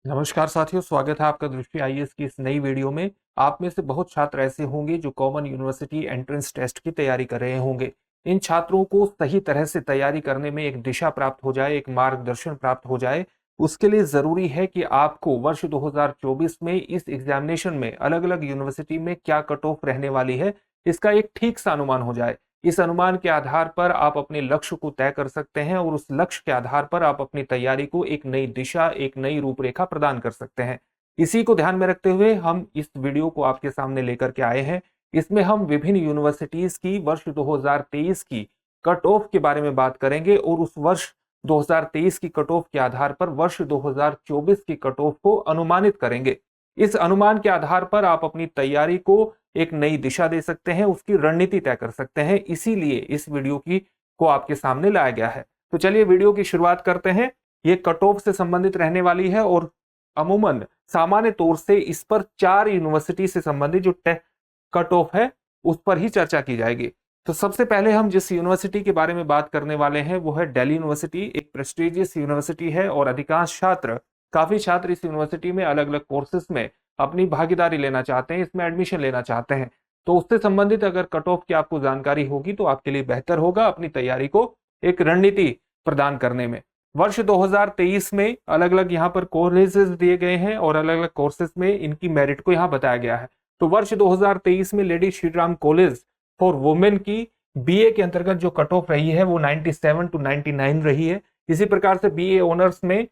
नमस्कार साथियों, स्वागत है आपका दृष्टि आईएएस की इस नई वीडियो में। आप में से बहुत छात्र ऐसे होंगे जो कॉमन यूनिवर्सिटी एंट्रेंस टेस्ट की तैयारी कर रहे होंगे। इन छात्रों को सही तरह से तैयारी करने में एक दिशा प्राप्त हो जाए, एक मार्गदर्शन प्राप्त हो जाए, उसके लिए जरूरी है कि आपको वर्ष 2024 में इस एग्जामिनेशन में अलग अलग यूनिवर्सिटी में क्या कट ऑफ रहने वाली है, इसका एक ठीक सा अनुमान हो जाए। इस अनुमान के आधार पर आप अपने लक्ष्य को तय कर सकते हैं और उस लक्ष्य के आधार पर आप अपनी तैयारी को एक नई दिशा, एक नई रूपरेखा प्रदान कर सकते हैं। इसी को ध्यान में रखते हुए हम इस वीडियो को आपके सामने लेकर के आए हैं। इसमें हम विभिन्न यूनिवर्सिटीज की वर्ष 2023 की कट ऑफ के बारे में बात करेंगे और उस वर्ष 2023 की कट ऑफ के आधार पर वर्ष 2024 की कट ऑफ को अनुमानित करेंगे। इस अनुमान के आधार पर आप अपनी तैयारी को एक नई दिशा दे सकते हैं, उसकी रणनीति तय कर सकते हैं। इसीलिए इस वीडियो को आपके सामने लाया गया है। तो चलिए वीडियो की शुरुआत करते हैं। ये कट ऑफ से संबंधित रहने वाली है और अमूमन सामान्य तौर से इस पर 4 यूनिवर्सिटी से संबंधित जो कट ऑफ है उस पर ही चर्चा की जाएगी। तो सबसे पहले हम जिस यूनिवर्सिटी के बारे में बात करने वाले हैं वो है दिल्ली यूनिवर्सिटी। एक प्रेस्टिजियस यूनिवर्सिटी है और अधिकांश काफी छात्र इस यूनिवर्सिटी में अलग अलग कोर्सेज में अपनी भागीदारी लेना चाहते हैं, इसमें एडमिशन लेना चाहते हैं। तो उससे संबंधित अगर कट ऑफ की आपको जानकारी होगी तो आपके लिए बेहतर होगा अपनी तैयारी को एक रणनीति प्रदान करने में। वर्ष 2023 में अलग अलग यहाँ पर कॉलेजेस दिए गए हैं और अलग अलग कोर्सेज में इनकी मेरिट को यहाँ बताया गया है। तो वर्ष 2023 में lady Shri Ram college for women की बीए के अंतर्गत जो कट ऑफ रही है वो 97 to 99 रही है। इसी प्रकार से बीए ऑनर्स में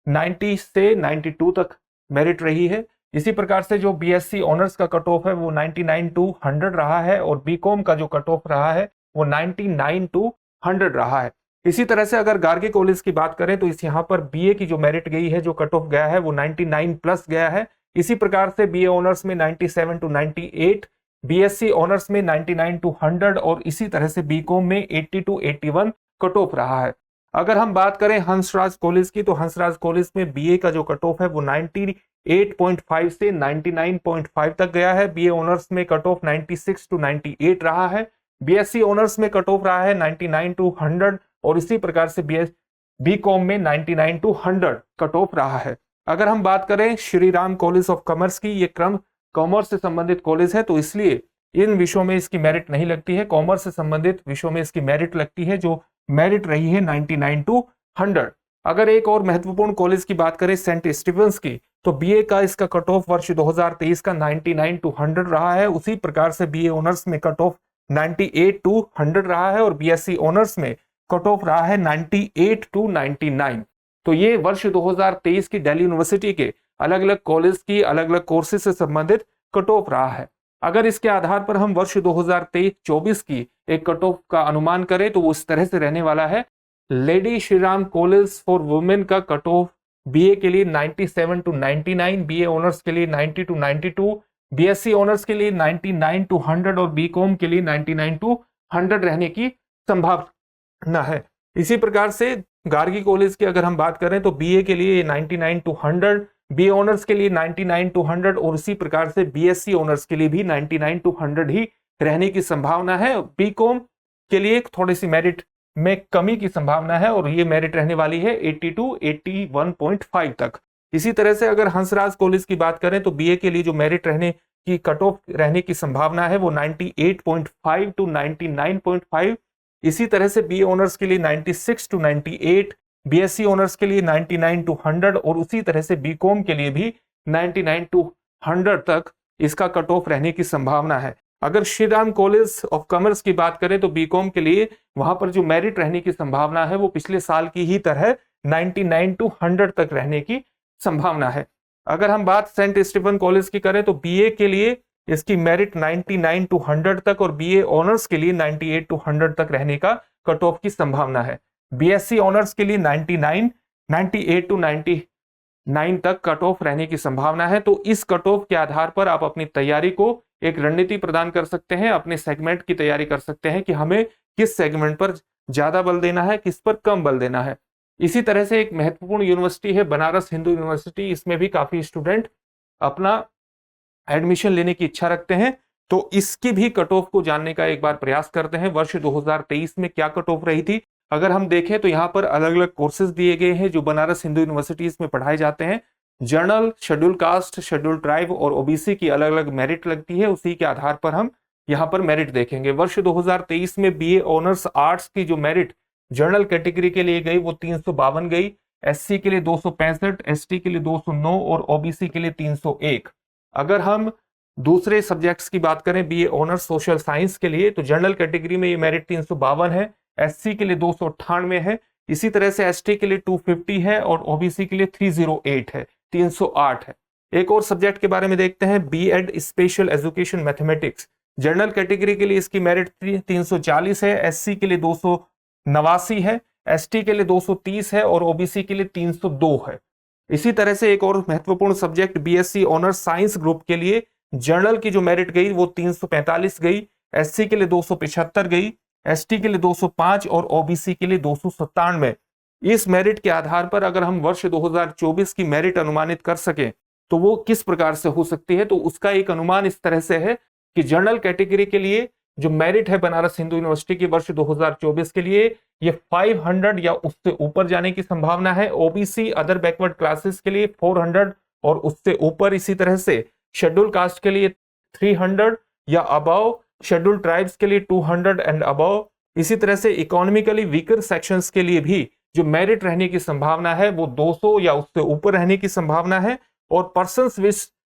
90 से 92 तक मेरिट रही है। इसी प्रकार से जो बीएससी ऑनर्स का कट ऑफ है वो 99 to 100 रहा है और बीकॉम का जो कट ऑफ रहा है वो 99 to 100 रहा है। इसी तरह से अगर गार्गी कॉलेज की बात करें तो इस यहाँ पर बीए की जो मेरिट गई है, जो कट ऑफ गया है वो 99 प्लस गया है। इसी प्रकार से बीए ऑनर्स में 97 to 98, बीएससी ऑनर्स में 99 to 100 और इसी तरह से बीकॉम में 80 to 81 कट ऑफ रहा है। अगर हम बात करें हंसराज कॉलेज की तो हंसराज कॉलेज में बीए का जो कट ऑफ है वो 98.5 से 99.5 तक गया है। बीए ऑनर्स में कट ऑफ 96 to 98 रहा है। बीएससी ऑनर्स में कट ऑफ रहा है 99 to 100 और इसी प्रकार से बीकॉम में 99 to 100 कट ऑफ रहा है। अगर हम बात करें Shri Ram college of commerce की, ये क्रम कॉमर्स से संबंधित कॉलेज है तो इसलिए इन विषयों में इसकी मेरिट नहीं लगती है। कॉमर्स से संबंधित विषयों में इसकी मेरिट लगती है, जो मेरिट रही है 99 to 100। अगर एक और महत्वपूर्ण कॉलेज की बात करें सेंट स्टीफेंस की, तो बीए का इसका कट ऑफ वर्ष 2023 का 99 to 100 रहा है। उसी प्रकार से बीए ऑनर्स में कट ऑफ 98 to 100 रहा है और बीएससी ऑनर्स में कट ऑफ रहा है 98 to 99। तो ये वर्ष 2023 की दिल्ली यूनिवर्सिटी के अलग अलग कॉलेज की अलग अलग कोर्सेज से संबंधित कट ऑफ रहा है। अगर इसके आधार पर हम वर्ष 2023-24 की एक कट ऑफ का अनुमान करें तो वो इस तरह से रहने वाला है। Lady Shri Ram college for women का कट ऑफ बीए के लिए 97 to 99, बीए ऑनर्स के लिए 90 to 92, बीएससी ऑनर्स के लिए 99 to 100 और बीकॉम के लिए 99 to 100 रहने की संभावना है। इसी प्रकार से गार्गी कॉलेज की अगर हम बात करें तो बीए के लिए 99 to 100, बी ऑनर्स के लिए 99 to 100 और इसी प्रकार से बीएससी ऑनर्स के लिए भी 99 to 100 ही रहने की संभावना है। बीकॉम के लिए थोड़ी सी मेरिट में कमी की संभावना है और ये मेरिट रहने वाली है 80 to 81.5 तक। इसी तरह से अगर हंसराज कॉलेज की बात करें तो बीए के लिए जो मेरिट रहने की कट ऑफ रहने की संभावना है वो 98.5 to 99.5। इसी तरह से बी ऑनर्स के लिए 96 to 98, बीएससी ऑनर्स के लिए 99 to 100 और उसी तरह से बीकॉम के लिए भी 99 to 100 तक इसका कट ऑफ रहने की संभावना है। अगर Shri Ram college of commerce की बात करें तो बीकॉम के लिए वहां पर जो मेरिट रहने की संभावना है वो पिछले साल की ही तरह 99 to 100 तक रहने की संभावना है। अगर हम बात सेंट स्टीफन कॉलेज की करें तो बीए के लिए इसकी मेरिट 99 to 100 तक और बीए ऑनर्स के लिए 98 to 100 तक रहने का कट ऑफ की संभावना है। बीएससी ऑनर्स के लिए 98 to 99 तक कट ऑफ रहने की संभावना है। तो इस कट ऑफ के आधार पर आप अपनी तैयारी को एक रणनीति प्रदान कर सकते हैं, अपने सेगमेंट की तैयारी कर सकते हैं कि हमें किस सेगमेंट पर ज्यादा बल देना है, किस पर कम बल देना है। इसी तरह से एक महत्वपूर्ण यूनिवर्सिटी है बनारस हिंदू यूनिवर्सिटी। इसमें भी काफी स्टूडेंट अपना एडमिशन लेने की इच्छा रखते हैं, तो इसकी भी कट ऑफ को जानने का एक बार प्रयास करते हैं। वर्ष 2023 में क्या कट ऑफ रही थी अगर हम देखें तो यहाँ पर अलग अलग कोर्सेज दिए गए हैं जो बनारस हिंदू यूनिवर्सिटीज में पढ़ाए जाते हैं। General, schedule caste, schedule tribe और ओबीसी की अलग अलग मेरिट लगती है, उसी के आधार पर हम यहाँ पर मेरिट देखेंगे। वर्ष 2023 में बीए ऑनर्स आर्ट्स की जो मेरिट जनरल कैटेगरी के लिए गई वो 352 गई, एससी के लिए 265, एसटी के लिए 209 और ओबीसी के लिए 301। अगर हम दूसरे सब्जेक्ट्स की बात करें बीए ऑनर्स सोशल साइंस के लिए, तो जनरल कैटेगरी में ये मेरिट 352 है, एससी के लिए 298 है, इसी तरह से एसटी के लिए 250 है और ओबीसी के लिए 308 है, 308 है। एक और सब्जेक्ट के बारे में देखते हैं, BEd special education mathematics. General category के लिए इसकी मेरिट 340 है, एससी के लिए 289 है, एसटी के लिए 230 है और ओबीसी के लिए 302 है। इसी तरह से एक और महत्वपूर्ण subject BSc honours science group के लिए जनरल की जो मेरिट गई वो 345 गई, एससी के लिए 275 गई, एसटी के लिए 205 और ओबीसी के लिए 297। इस मेरिट के आधार पर अगर हम वर्ष 2024 की मेरिट अनुमानित कर सके तो वो किस प्रकार से हो सकती है, तो उसका एक अनुमान इस तरह से है कि जनरल कैटेगरी के लिए जो मेरिट है बनारस हिंदू यूनिवर्सिटी की वर्ष 2024 के लिए ये 500 या उससे ऊपर जाने की संभावना है। ओबीसी अदर बैकवर्ड क्लासेस के लिए 400 और उससे ऊपर, इसी तरह से शेड्यूल कास्ट के लिए 300 या अबव, शेड्यूल ट्राइब्स के लिए 200 एंड अबव, इसी तरह से इकोनॉमिकली वीकर सेक्शंस के लिए भी जो मेरिट रहने की संभावना है वो 200 या उससे ऊपर रहने की संभावना है, और पर्संस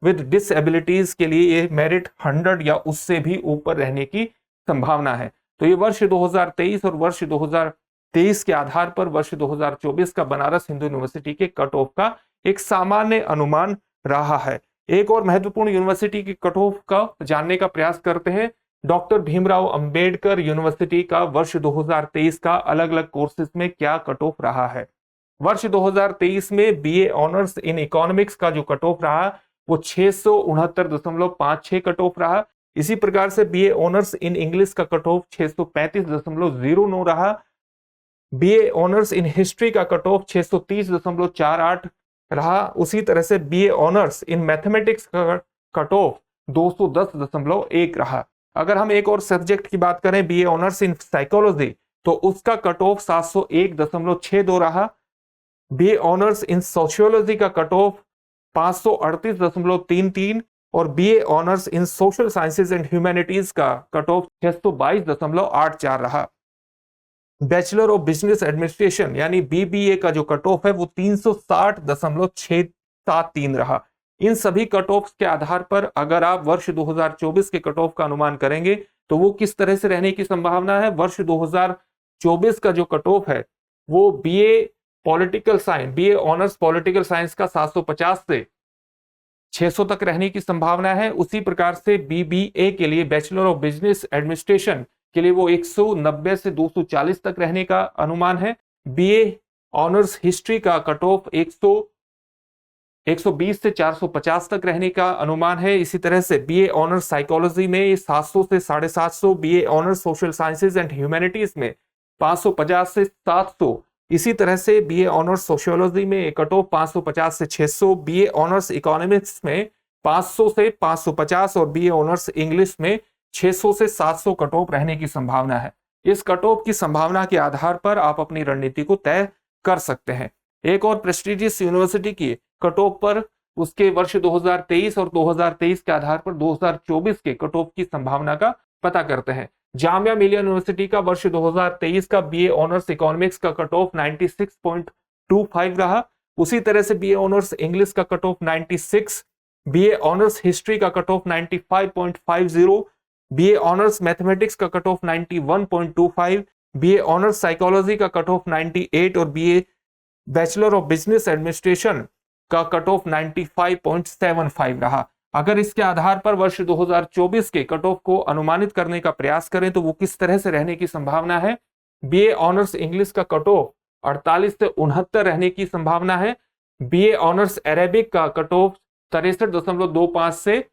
विद डिसेबिलिटीज के लिए ये मेरिट 100 या उससे भी ऊपर रहने की संभावना है। तो ये वर्ष 2023 और वर्ष 2023 के आधार पर वर्ष 2024 का बनारस हिंदू यूनिवर्सिटी के कट ऑफ का एक सामान्य अनुमान रहा है। एक और महत्वपूर्ण यूनिवर्सिटी की कट ऑफ का जानने का प्रयास करते हैं। डॉक्टर भीमराव अंबेडकर यूनिवर्सिटी का वर्ष 2023 का अलग अलग कोर्सेज में क्या कट ऑफ रहा है। वर्ष 2023 में बीए ऑनर्स इन इकोनॉमिक्स का जो कट ऑफ रहा वो 669.56 कट ऑफ रहा। इसी प्रकार से बीए ऑनर्स इन इंग्लिश का कट ऑफ 635.09 रहा। बीए ऑनर्स इन हिस्ट्री का कट ऑफ 630.48 रहा। उसी तरह से बीए ऑनर्स इन मैथमेटिक्स का कट ऑफ 210.1 रहा। अगर हम एक और सब्जेक्ट की बात करें बीए ऑनर्स इन साइकोलॉजी, तो उसका कट ऑफ 701.62 रहा। बीए ऑनर्स इन सोशियोलॉजी का कट ऑफ 538.33 और BA honours in social sciences and humanities का कट ऑफ 622.84 रहा। बैचलर ऑफ बिजनेस एडमिनिस्ट्रेशन यानी बीबीए का जो कट ऑफ है वो 360.673 रहा। इन सभी कट ऑफ के आधार पर अगर आप वर्ष 2024 के कट ऑफ का अनुमान करेंगे तो वो किस तरह से रहने की संभावना है। वर्ष 2024 का जो कट ऑफ है वो BA political science, BA honours political science का 750 से 600 तक रहने की संभावना है। उसी प्रकार से बीबीए के लिए बैचलर ऑफ बिजनेस एडमिनिस्ट्रेशन के लिए वो 190 से 240 तक रहने का अनुमान है। बीए ऑनर्स हिस्ट्री का कट ऑफ 120 से 450 तक रहने का अनुमान है। इसी तरह से बीए ऑनर्स साइकोलॉजी में 700 से 750, BA honours social sciences and humanities में 550 से 700, इसी तरह से बीए ऑनर्स सोशियोलॉजी में कट ऑफ 550 से 600, बीए ऑनर्स इकोनॉमिक्स में 500 से 550 और बीए ऑनर्स इंग्लिश में 600 से 700 कट ऑफ रहने की संभावना है। इस कट ऑफ की संभावना के आधार पर आप अपनी रणनीति को तय कर सकते हैं। एक और प्रेस्टिजियस यूनिवर्सिटी की कट ऑफ पर उसके वर्ष 2023 और 2023 के आधार पर 2024 के कट ऑफ की संभावना का पता करते हैं। जामिया मिलिया यूनिवर्सिटी का वर्ष 2023 का बीए ऑनर्स इकोनॉमिक्स का कट ऑफ 96.25 रहा। उसी तरह से बीए ऑनर्स इंग्लिश का cut off 96, BA honours history का cut off 95.50, BA honours mathematics का cut off 91.25, BA honours psychology का कट ऑफ 98 और BA bachelor of business administration का कट ऑफ 95.75 रहा। अगर इसके आधार पर वर्ष 2024 के कट ऑफ को अनुमानित करने का प्रयास करें तो वो किस तरह से रहने की संभावना है। बीए ऑनर्स इंग्लिश का कट ऑफ 48 से 69 रहने की संभावना है। बीए ऑनर्स अरेबिक का कट ऑफ 63.25 से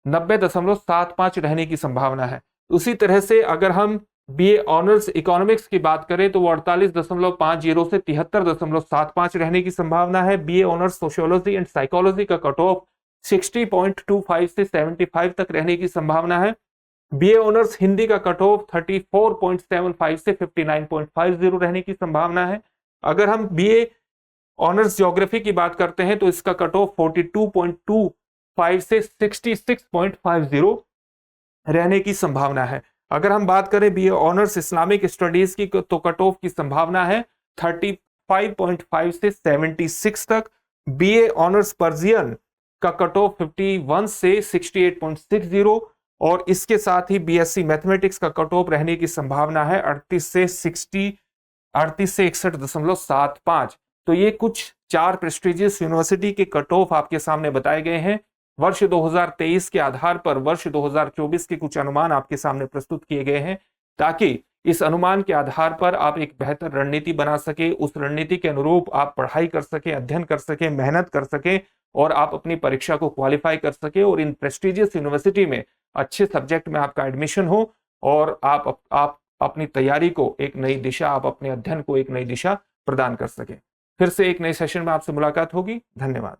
90.75 रहने की संभावना है। उसी तरह से अगर हम बीए ऑनर्स इकोनॉमिक्स की बात करें तो वो 48.50 से 73.75 रहने की संभावना है। BA honours sociology and psychology का कट ऑफ 60.25 से 75 तक रहने की संभावना है। बीए ऑनर्स हिंदी का कट ऑफ 34.75 से 59.50 रहने की संभावना है। अगर हम बीए ऑनर्स ज्योग्राफी की बात करते हैं तो इसका कट ऑफ 42.25 से 66.50 रहने की संभावना है। अगर हम बात करें बीए ऑनर्स इस्लामिक स्टडीज की तो कट ऑफ की संभावना है 35.5 से 76 तक। बीए ऑनर्स पर्शियन का कट ऑफ 51 से 68.60 और इसके साथ ही बीएससी मैथमेटिक्स का कट ऑफ रहने की संभावना है 38 से 61.75। तो ये कुछ 4 प्रेस्टिजियस यूनिवर्सिटी के कट ऑफ आपके सामने बताए गए हैं। वर्ष 2023 के आधार पर वर्ष 2024 के कुछ अनुमान आपके सामने प्रस्तुत किए गए हैं, ताकि इस अनुमान के आधार पर आप एक बेहतर रणनीति बना सके, उस रणनीति के अनुरूप आप पढ़ाई कर सके, अध्ययन कर सके, मेहनत कर सके और आप अपनी परीक्षा को क्वालिफाई कर सके और इन प्रेस्टिजियस यूनिवर्सिटी में अच्छे सब्जेक्ट में आपका एडमिशन हो और आप अपनी तैयारी को एक नई दिशा, आप अपने अध्ययन को एक नई दिशा प्रदान कर सके। फिर से एक नए सेशन में आपसे मुलाकात होगी। धन्यवाद।